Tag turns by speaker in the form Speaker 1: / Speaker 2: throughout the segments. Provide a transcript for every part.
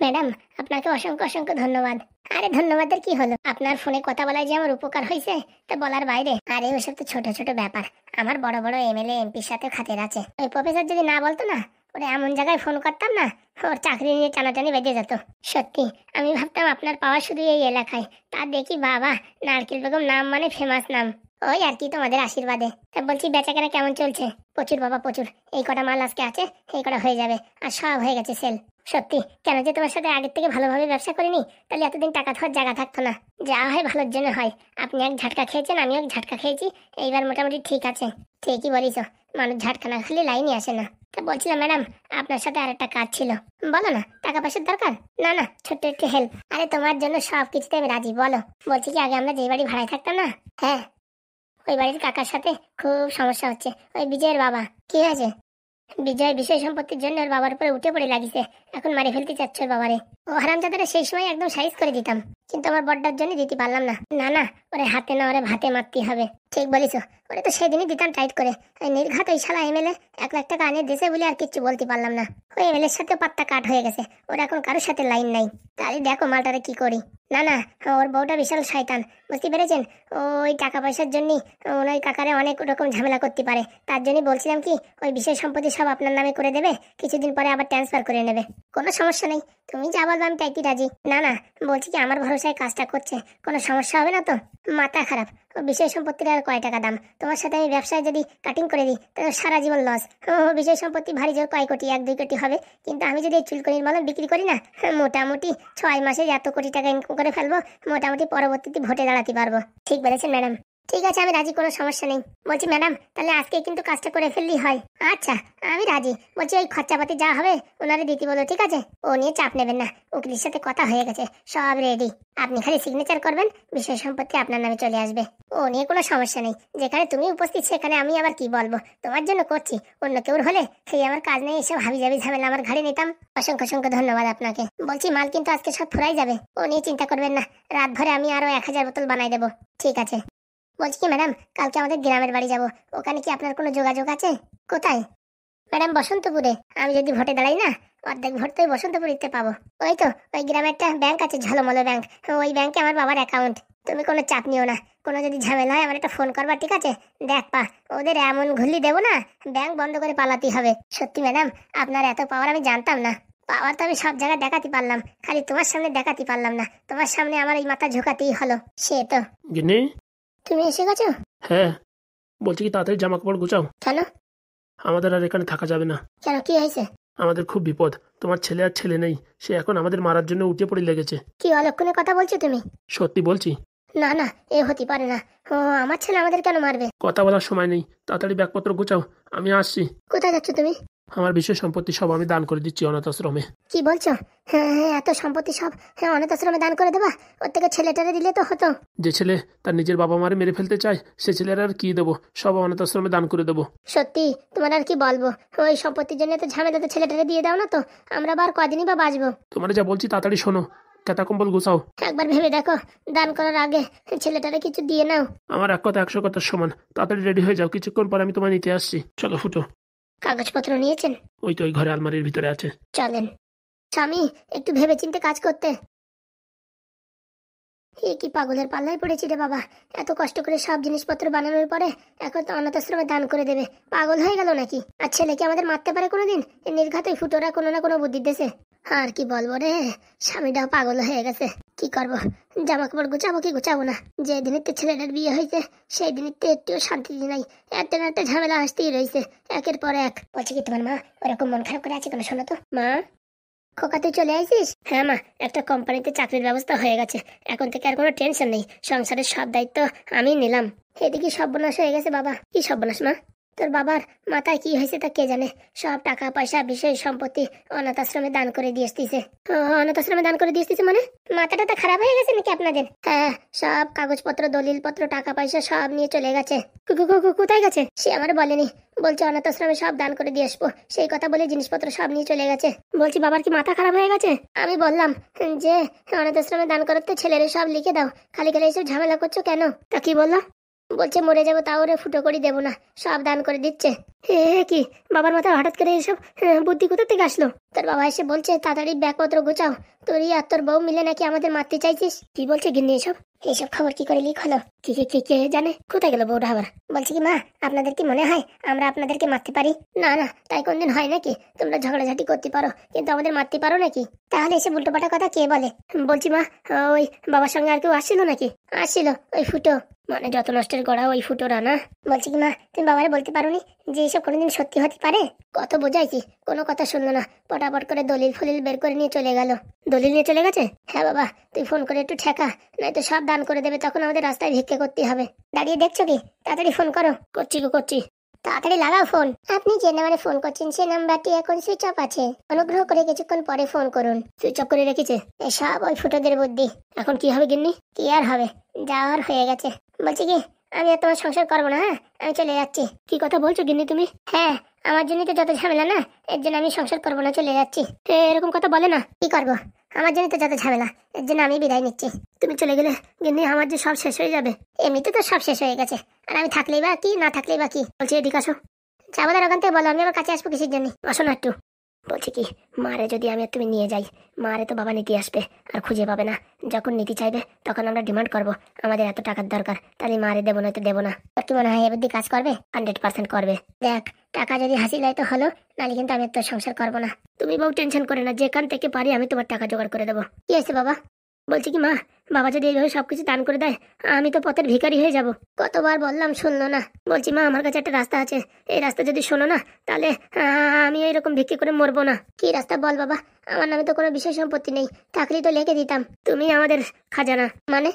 Speaker 1: Madam, আপনাকে অসংখ্য অসংখ্য ধন্যবাদ। আরে ধন্যবাদের কি হলো, আপনার ফোনে কথা বলায় যে আমার উপকার হয়েছে তা বলার বাইরে। আরে ওসব তো ছোট ছোট ব্যাপার, আমার বড় বড় এমএলএ এমপির সাথে খাতির আছে। ওই প্রফেসর যদি না বলতো না, ওরে এমন জায়গায় ফোন করতাম না, ওর চাকরি নিয়ে টানাটানি বেঁধে যেত। সত্যি আমি ভাবতাম আপনার পাওয়া শুধু এই এলাকায়, তা দেখি বাবা, নারকেল বেগম নাম মানে ফেমাস নাম। ওই আর কি, তোমাদের আশীর্বাদে। তা বলছি বেচাকেনা কেমন চলছে? প্রচুর বাবা প্রচুর, এই কটা মাল আজকে আছে, এই কটা হয়ে যাবে, আর সব হয়ে গেছে সেল। সত্যি কেন যে তোমার সাথে আগের থেকে ভালোভাবে ব্যবসা করিনি, তাহলে এতদিন টাকা থাকার জায়গা থাকতো না। যা হয় ভালোর জন্য হয়। আপনি এক ঝাটকা খেয়েছেন, আমিও এক ঝাটকা খেয়েছি, এইবার মোটামুটি ঠিক আছে। ঠিকই বলিস, মানুষ ঝাটকা না খেলে লাইনই আসে না। তা বলছিলাম ম্যাডাম, আপনার সাথে আরেকটা কাজ ছিল। বলো না, টাকা পয়সার দরকার? না না, ছোট্ট একটু হেল্প। আরে তোমার জন্য সব কিছুতে আমি রাজি, বলো। বলছি কি, আগে আমরা যে বাড়ি ভাড়ায় থাকতাম না, হ্যাঁ, ওই বাড়ির কাকার সাথে খুব সমস্যা হচ্ছে। ওই বিজয়ের বাবা। কি হয়েছে? বিজয় বিষয় সম্পত্তির জন্য ওর বাবার উপরে উঠে পড়ে লাগিছে, এখন মারি ফেলতে চাচ্ছে ওর বাবারে। ও হারামজাদারে সেই সময় একদম সাইজ করে দিতাম, কিন্তু আমার বড্ডার জন্য দিতে পারলাম না। না না, ওরে হাতে না, ওরে ভাতে মারতে হবে। ঠিক বলিস, ওরে তো সেদিনই দিতাম টাইট করে। ওই নির্ঘাত ওই শালা এমএলএ 1 লাখ টাকা আনিয়ে দিয়েছে বলে আর কিচ্ছু বলতে পারলাম না। ওই এমএলএর সাথে পাত্তা কাট হয়ে গেছে, ওর এখন কারোর সাথে লাইন নাই। তাহলে দেখো মালটারে কি করি। না না, ওর বউটা বিশাল শয়তান, বুঝতে পেরেছেন? ওই টাকা পয়সার জন্যই ওই কাকারে অনেক রকম ঝামেলা করতে পারে। তার জন্যই বলছিলাম কি, ওই বিষয় সম্পত্তি সব আপনার নামে করে দেবে, কিছুদিন পরে আবার ট্রান্সফার করে নেবে। কোনো সমস্যা নেই, তুমি যা বলবে আমি তাইতে রাজি। না না, বলছি কি, আমার ভরসায় কাজটা করছে, কোনো সমস্যা হবে না তো? মাথা খারাপ, ও বিষয় সম্পত্তির আর কয় টাকা দাম? তোমার সাথে আমি ব্যবসায় যদি কাটিং করে দিই তাহলে সারা জীবন লস। ও বিষয় সম্পত্তি ভারী জোর কয় কোটি, 1-2 কোটি হবে, কিন্তু আমি যদি এই চুলকনির মলম বিক্রি করি না, মোটামুটি 6 মাসে এত কোটি টাকা ইনকাম করে ফেলবো, মোটামুটি পরবর্তীতে ভোটে দাঁড়াতে পারবো। ঠিক বলেছেন ম্যাডাম। ঠিক আছে, আমি রাজি, কোনো সমস্যা নেই। বলছি ম্যাডাম, তাহলে আজকে কিন্তু কাজটা করে ফেললেই হয়। আচ্ছা, আমি রাজি। বলছি ওই খরচাপাতি যা হবে ওনারে দিতে বলো, ঠিক আছে? ও নিয়ে চাপ নেবেন না, উকিলের সাথে কথা হয়ে গেছে, সব রেডি। আপনি খালি সিগনেচার করবেন, বিষয় সম্পত্তি আপনার নামে চলে আসবে। ও নিয়ে কোনো সমস্যা নেই। যেখানে তুমি উপস্থিত সেখানে আমি আবার কি বলবো, তোমার জন্য করছি। অন্য কেউ হলে সেই আমার কাজ নেই, এসব হাবি জাবি ঝামেলা আমার ঘাড়ে নিতাম। অসংখ্য অসংখ্য ধন্যবাদ আপনাকে। বলছি মাল কিন্তু আজকে সব ফুরাই যাবে, ও নিয়ে চিন্তা করবেন না। রাত ভরে আমি আরো 1000 বোতল বানাই দেবো। ঠিক আছে। বলছি কি ম্যাডাম, কালকে আমাদের গ্রামের বাড়ি যাব, ওখানে কি আপনার কোনো যোগাযোগ আছে? কোথায়? ম্যাডাম বসন্তপুরে। আমি যদি ভোটে দাঁড়াই না, অর্ধেক ভোট তো ওই বসন্তপুরিতে পাবো। ওই তো, ওই গ্রামে একটা ব্যাংক আছে, ঝলমলো ব্যাংক, ওই ব্যাংকে আমার বাবার অ্যাকাউন্ট। তুমি কোনো চাপ নিও না, কোনো যদি ঝামেলা হয় আমার একটা ফোন করবা, ঠিক আছে? দেখ পা, ওদের এমন ঘুরলি দেবো না, ব্যাংক বন্ধ করে পালাতে হবে। সত্যি ম্যাডাম, আপনার এত পাওয়ার আমি জানতাম না। পাওয়ার তো আমি সব জায়গায় দেখাতে পারলাম, খালি তোমার সামনে দেখাতে পারলাম না। তোমার সামনে আমার এই মাথা ঝোঁকাতেই হলো। সে তো।
Speaker 2: গিন্নি,
Speaker 1: তুমি এসে গেছো?
Speaker 2: হ্যাঁ, বলছি কি তাড়াতাড়ি জামা কাপড় গুছাও,
Speaker 1: কেন?
Speaker 2: আমাদের আর এখানে থাকা যাবে না।
Speaker 1: কেন, কি হয়েছে?
Speaker 2: আমাদের খুব বিপদ, তোমার ছেলে আর ছেলে নেই, সে এখন আমাদের মারার জন্য উঠে পড়ে লেগেছে।
Speaker 1: কি অলক্ষণে কথা বলছো তুমি?
Speaker 2: সত্যি বলছি।
Speaker 1: না না, এ হতে পারে না। ও আমার ছেলে আমাদের কেন মারবে?
Speaker 2: কথা বলার সময় নেই, তাড়াতাড়ি ব্যাগপত্র গুছাও, আমি আসছি।
Speaker 1: কোথায় যাচ্ছ তুমি?
Speaker 2: আমার বিষয় সম্পত্তি সব আমি দান করে দিচ্ছি অনাথ আশ্রমে।
Speaker 1: কি বলছো? হ্যাঁ হ্যাঁ, এত সম্পত্তি সব অনাথ আশ্রমে দান করে দেবা? ওর থেকে ছেলেটারে দিলে তো হতো।
Speaker 2: যে ছেলে তার নিজের বাবা মারে মেরে ফেলতে চায়, সে ছেলের আর কি দেবো, সব অনাথ আশ্রমে দান করে দেবো।
Speaker 1: সত্যি, তোমার আর কি বলবো, ওই সম্পত্তির জন্য তো ঝামেলাতে ছেলেটারে দিয়ে দাও না তো, আমরা আবার কদিনই বা বাঁচবো।
Speaker 2: তোমার যা বলছি তাড়াতাড়ি শোনো, কেতা কম্বল গুছাও।
Speaker 1: একবার ভেবে দেখো, দান করার আগে ছেলেটারে কিছু দিয়ে নাও।
Speaker 2: আমার এক কথা 100 কথার সমান, তাড়াতাড়ি রেডি হয়ে যাও, কিছুক্ষণ পর আমি তোমায় নিতে আসছি। চলো ফুটো।
Speaker 1: কাগজপত্র নিয়েছেন?
Speaker 2: ওই তো ওই ঘরে আলমারির ভিতরে আছে।
Speaker 1: চলেন। স্বামী, একটু ভেবে চিন্তে কাজ করতে। এ কি পাগলের পাল্লায় পড়েছি রে বাবা, এত কষ্ট করে সব জিনিসপত্র বানানোর পরে এখন তো অনাথ আশ্রমে দান করে দেবে। পাগল হয়ে গেল নাকি? আর ছেলেকে আমাদের মারতে পারে কোনোদিন? নির্ঘাত ওই ফুটোরা কোনো না কোনো বুদ্ধি দেশে। আর কি বলবো রে, স্বামীটাও পাগল হয়ে গেছে। কি করবো, জামা কাপড় গুছাবো কি গুছাবো না? যে দিনের ছেলেটার বিয়ে হয়েছে সেই দিনের একটু শান্তি নাই, একটা না একটা ঝামেলা আসতেই রয়েছে একের পর এক। বলছি কি, তোমার মা ওরকম মন খারাপ করে আছে কেন? শোনো তো মা। খোকা, তুই চলে আসিস? হ্যাঁ মা, একটা কোম্পানিতে চাকরির ব্যবস্থা হয়ে গেছে, এখন থেকে আর কোনো টেনশন নেই, সংসারের সব দায়িত্ব আমি নিলাম। এদিকে সর্বনাশ হয়ে গেছে বাবা। কি সর্বনাশ মা? তোর বাবার মাথায় কি হয়েছে তা কে জানে, সব টাকা পয়সা বিষয় সম্পত্তি অনাথ আশ্রমে দান করে দিয়ে আসতেছে। অনাথ আশ্রমে দান করে দিয়ে আসতেছে মানে? মাথাটা তো খারাপ হয়ে গেছে নাকি আপনাদের? হ্যাঁ, সব কাগজপত্র দলিলপত্র টাকা পয়সা সব নিয়ে চলে গেছে। কোথায় গেছে সে আমার বলেনি, বলছে অনাথ আশ্রমে সব দান করে দিয়ে আসবো, সেই কথা বলে জিনিসপত্র সব নিয়ে চলে গেছে। বলছি বাবার কি মাথা খারাপ হয়ে গেছে? আমি বললাম যে অনাথ আশ্রমে দান করতে ছেলেরে সব লিখে দাও, খালি খালি এসব ঝামেলা করছো কেন? তা কি বললো? বলছে মরে যাবো তাও ওরে ফুটো করে দেবো না, সব দান করে দিচ্ছে। হে কি বাবার মাথায় হঠাৎ করে এসব বুদ্ধি কোথা থেকে আসলো? তোর বাবা এসে বলছে তাড়াতাড়ি ব্যাগপত্র গোছাও, তোরই আর তোর বউ মিলে নাকি আমাদের মারতে চাইছিস। কি বলছে গিন্নি এসব? এইসব খবর কি করে লিক হলো? কে জানে? কোথায় গেল বউটা আবার? বলছি কি মা, আপনাদের কি মনে হয় আমরা আপনাদেরকে মারতে পারি? না না, তাই কোনদিন হয় নাকি? তোমরা ঝগড়াঝাটি করতে পারো কিন্তু আমাদের মারতে পারো নাকি? তাহলে এসে উল্টোপাল্টা কথা কে বলে? বলছি মা, ওই বাবার সঙ্গে আর কেউ আসছিল নাকি? আসছিল ওই ফুটো, মানে যত নষ্টের গোড়া ওই ফুটোরা না। বলছি কি মা, তুমি বাবারে বলতে পারোনি যে এসব কোনোদিন সত্যি হতে পারে? কত বোঝাইছি, কোনো কথা শুনলো না, পটাপট করে দলিল ফলিল বের করে নিয়ে চলে গেল। দলিল নিয়ে চলে গেছে? হ্যাঁ বাবা, তুই ফোন করে একটু ঠেকা, নয়তো সব দান করে দেবে, তখন আমাদের রাস্তায় ভিক্ষে করতে হবে। দাঁড়িয়ে দেখছো কি? তাড়াতাড়ি ফোন করো। করছি। তাড়াতাড়ি লাগাও ফোন। আপনি যে নাম্বারে ফোন করছেন সে নাম্বারটি এখন সুইচ অফ আছে, অনুগ্রহ করে কিছুক্ষণ পরে ফোন করুন। সুইচ অফ করে রেখেছে? এসব ওই ফুটোদের বুদ্ধি। এখন কি হবে গিন্নি? কি আর হবে, যাওয়ার হয়ে গেছে। বলছি কি, আমি আর তোমার সংসার করবো না, হ্যাঁ আমি চলে যাচ্ছি। কি কথা বলছো গিন্নি তুমি? হ্যাঁ, আমার জন্যই তো যত ঝামেলা না, এর জন্য আমি সংসার করবো না, চলে যাচ্ছি। এরকম কথা বলে না। কি করবো, আমার জন্য তো যত ঝামেলা, এর জন্য আমি বিদায় নিচ্ছি। তুমি চলে গেলে গিন্নি আমার যে সব শেষ হয়ে যাবে। এমনিতে তো সব শেষ হয়ে গেছে, আর আমি থাকলেই বা কি, না থাকলেই বা কি। বলছি এদিকে আসো। যাবো তার ওখান থেকে বলো, আমি আমার কাছে আসবো কিসের জন্য? আসো না একটু। বলছি কি, মারে যদি আমি আর তুমি নিয়ে যাই, মারে তো বাবা নিতে আসবে আর খুঁজে পাবে না। যখন নিতে চাইবে তখন আমরা ডিমান্ড করবো আমাদের এত টাকার দরকার, তাহলে মারে দেবো, নয়তো দেবো না। তোর কি মনে হয় এ বুদ্ধি কাজ করবে? 100% করবে। দেখ, টাকা যদি হাসিল হয় তো হলো, নাহলে কিন্তু আমি তোর সংসার করবো না। তুমি বউ টেনশন করে না, যেখান থেকে পারি আমি তোমার টাকা জোগাড় করে দেবো। কি আছে বাবা? বলছি কি মা, বাবা যদি এইভাবে সবকিছু দান করে দেয়, আমি তো পথের ভিখারি হয়ে যাব। কতবার বললাম শুনলো না। বলছি মা, আমার কাছে একটা রাস্তা আছে, এই রাস্তা যদি শোনো না, তাহলে আমি এরকম ভিক্ষে করে মরবো না। কি রাস্তা বল বাবা? আমার নামে তো কোনো বিশেষ সম্পত্তি নেই, থাকলেই তো লিখে দিতাম। তুমি আমাদের খাজানা। মানে?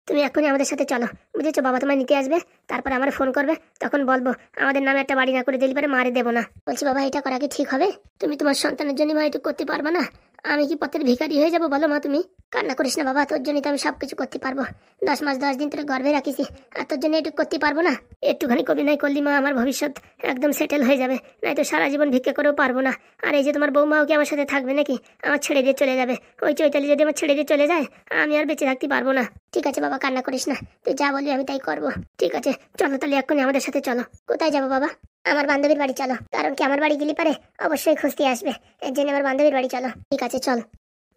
Speaker 1: তুমি এখনই আমাদের সাথে চলো, বুঝেছো? বাবা তোমায় নিতে আসবে, তারপর আমার ফোন করবে, তখন বলবো আমাদের নামে একটা বাড়ি না করে দিলে পারে মারে দেবো না। বলছি বাবা, এটা করা কি ঠিক হবে? তুমি তোমার সন্তানের জন্য মা এটুকু করতে পারবে না? আমি কি পথের ভিখারি হয়ে যাবো বলো মা? তুমি কান্না করিস না বাবা, তোর জন্য তো আমি সবকিছু করতে পারবো। 10 মাস 10 দিন ধরে গর্ভে রাখিছি, আর তোর জন্য এটুকু করতে পারবো না? একটুখানি অভিনয় করলি মা, আমার ভবিষ্যৎ একদম সেটেল হয়ে যাবে, নয়তো সারা জীবন ভিক্ষা করেও পারবো না। আর এই যে তোমার বৌমাও কি আমার সাথে থাকবে নাকি? আমার ছেড়ে দিয়ে চলে যাবে। ওই চৈতালি যদি আমার ছেড়ে দিয়ে চলে যায়, আমি আর বেঁচে থাকতে পারবো না। ঠিক আছে বাবা, কান্না করিস না, তুই যা বলবি আমি তাই করবো। ঠিক আছে চলো তাহলে, এক্ষুনি আমাদের সাথে চলো। কোথায় যাবো বাবা? আমার বান্ধবীর বাড়ি চলো, কারণ কি আমার বাড়ি গেলে পারে অবশ্যই খুঁজতে আসবে, এর জন্য আমার বান্ধবীর বাড়ি চলো। ঠিক আছে চল।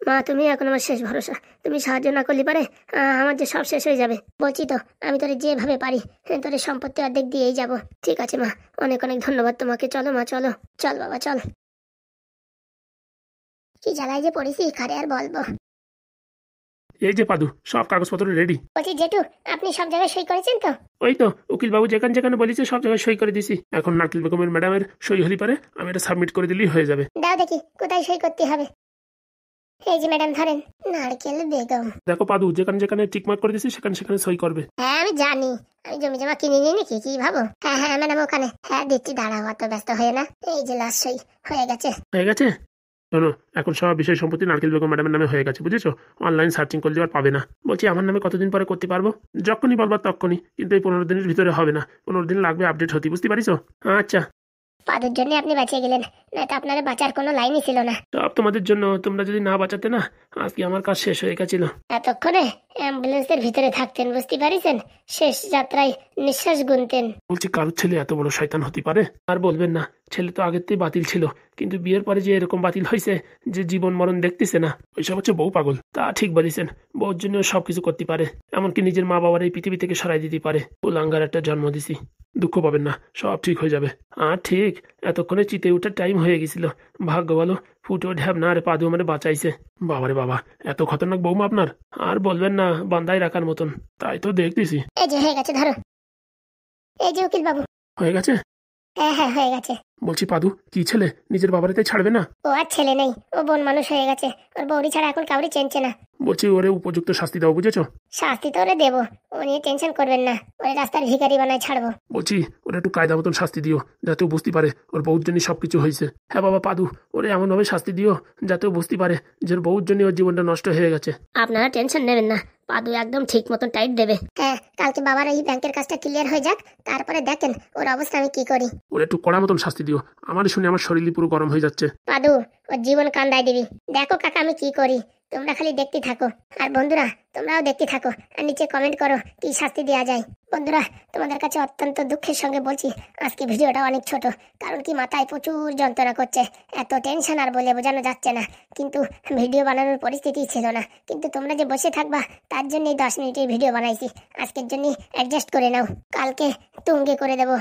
Speaker 1: মা, তুমি এখন আমার শেষ ভরসা, তুমি সাহায্য না করলে পারে আমার যে সব শেষ হয়ে যাবে। বলছি তো, আমি তোরে যেভাবে পারি তোরে সম্পত্তি অর্ধেক দিয়েই যাব। ঠিক আছে মা, অনেক অনেক ধন্যবাদ তোমাকে। চলো মা, চলো। চল বাবা চল। কি জ্বালায় যে পড়েছি, কারে আর বলবো।
Speaker 2: এই যে পাদু, সব কাগজপত্র রেডি।
Speaker 1: বলছি জেঠু, আপনি সব জায়গায় সই করেছেন তো?
Speaker 2: ওই তো উকিল বাবু যেখানে যেখানে বলেছে সব জায়গায় সই করে দিছি। এখন নারকেল বেগমের ম্যাডামের সই হলি পারে আমি এটা সাবমিট করে দিলেই হয়ে যাবে।
Speaker 1: দাও দেখি কোথায় সই করতে হবে। এই যে ম্যাডাম ধরেন, নারকেল বেগম।
Speaker 2: দেখো পাদু, যেখানে যেখানে টিকমার্ক করে দিছি সেখানে সেখানে সই করবে।
Speaker 1: হ্যাঁ আমি জানি, আমি জমি জমা কিনে নিই নাকি, কি ভাবো? হ্যাঁ হ্যাঁ ম্যাডাম ওখানে। হ্যাঁ দিচ্ছি, দাঁড়াও, অত ব্যস্ত হয়ে না। এই যে লাস্ট সই হয়ে গেছে।
Speaker 2: হয়ে গেছে? শোনো, এখন সব বিষয় সম্পত্তি নারকেল বেগম ম্যাডামের নামে হয়ে গেছে, বুঝেছো? অনলাইন সার্চিং করলে আর পাবে না। বলছি আমার নামে কতদিন পরে করতে পারবো? যখনই বলবার তখনই, কিন্তু এই 15 দিনের ভিতরে হবে না, 15 দিন লাগবে আপডেট হতে, বুঝতে পারিস? আচ্ছা।
Speaker 1: পাদুর জন্য আপনি বাঁচিয়ে গেলেন, নয়তো আপনার বাঁচার কোনো লাইনই ছিল না।
Speaker 2: সব তোমাদের জন্য, তোমরা যদি না বাঁচাতে না, আজকে আমার কাজ শেষ হয়ে গেছিল।
Speaker 1: এতক্ষণে অ্যাম্বুলেন্সের ভিতরে থাকতেন, বুঝতে পারিছেন? শেষ যাত্রায় নিঃশ্বাস গুনতেন।
Speaker 2: বলছি কারোর ছেলে এত বড় শয়তান হতে পারে? আর বলবেন না, ছেলে তো আগের থেকে বাতিল ছিল, কিন্তু বিয়ের পরে যে এরকম বাতিল হয়েছে যে জীবন মরণ দেখতেছে না, ওইসব হচ্ছে বউ পাগল। তা ঠিক বলেছেন, বউর জন্য সবকিছু করতে পারে, এমনকি নিজের মা বাবার এই পৃথিবী থেকে সরাই দিতে পারে। কুলাঙ্গার একটা জন্ম দিছি। দুঃখ পাবেন না, সব ঠিক হয়ে যাবে। আর ঠিক এতক্ষণে চিতে উঠার টাইম হয়ে গেছিল। ভাগ্য বলো, ফুটো ঢ্যাব না রে পাদু মানে বাঁচাইছে। বাবারে বাবা, এত খতরনাক বৌমা আপনার! আর বলবেন না, বান্দায় রাখার মতন। তাই তো দেখতেছি।
Speaker 1: এই যে হয়ে গেছে, ধরো। এই যে উকিল বাবু।
Speaker 2: হয়ে গেছে?
Speaker 1: হ্যাঁ হ্যাঁ হয়ে গেছে।
Speaker 2: বলছি পাদু, কি ছেলে নিজের বাবারিতে ছাড়বে না?
Speaker 1: ও আর ছেলে নেই, ও বোন মানুষ হয়ে গেছে, ওর বৌরি ছাড়া এখন কাউরি চেনছে না।
Speaker 2: বলছি ওরে উপযুক্ত শাস্তি দাও, বুঝেছো?
Speaker 1: শাস্তি তো ওরে দেবো, ও নিয়ে টেনশন করবেন না, ওরে রাস্তার ভিখারি বানায় ছাড়বো।
Speaker 2: বলছি ওরা একটু কায়দা মতন শাস্তি দিও, যাতে ও বুঝতে পারে ওর বউর জন্য সবকিছু হয়েছে। হ্যাঁ বাবা পাদু, ওরে এমনভাবে শাস্তি দিও যাতে ও বুঝতে পারে যে ওর বউর জন্য ওর জীবনটা নষ্ট হয়ে গেছে।
Speaker 1: আপনারা টেনশন নেবেন না, পাদু একদম ঠিক মতন টাইট দেবে। হ্যাঁ, কালকে বাবার এই ব্যাংকের কাজটা ক্লিয়ার হয়ে যাক, তারপরে দেখেন ওর অবস্থা আমি কি করি।
Speaker 2: ওরা একটু কড়া মতন শাস্তি দিও, আমার শুনে আমার শরীর পুরো গরম হয়ে যাচ্ছে।
Speaker 1: পাদু, ওর জীবন কান্দায় দিবি। দেখো কাকা আমি কি করি, তোমরা খালি দেখতে থাকো। আর বন্ধুরা তোমরাও দেখতে থাকো আর নিচে কমেন্ট করো কি শাস্তি দেওয়া যায়। বন্ধুরা তোমাদের কাছে অত্যন্ত দুঃখের সঙ্গে বলছি আজকে ভিডিওটা অনেক ছোট, কারণ কি মাথায় প্রচুর যন্ত্রণা করছে, এত টেনশন আর বলে বোঝানো যাচ্ছে না। কিন্তু ভিডিও বানানোর পরিস্থিতি ছিল না, কিন্তু তোমরা যে বসে থাকবা তার জন্যই 10 মিনিটের ভিডিও বানাইছি। আজকের জন্য অ্যাডজাস্ট করে নাও, কালকে তুঙ্গে করে দেবো।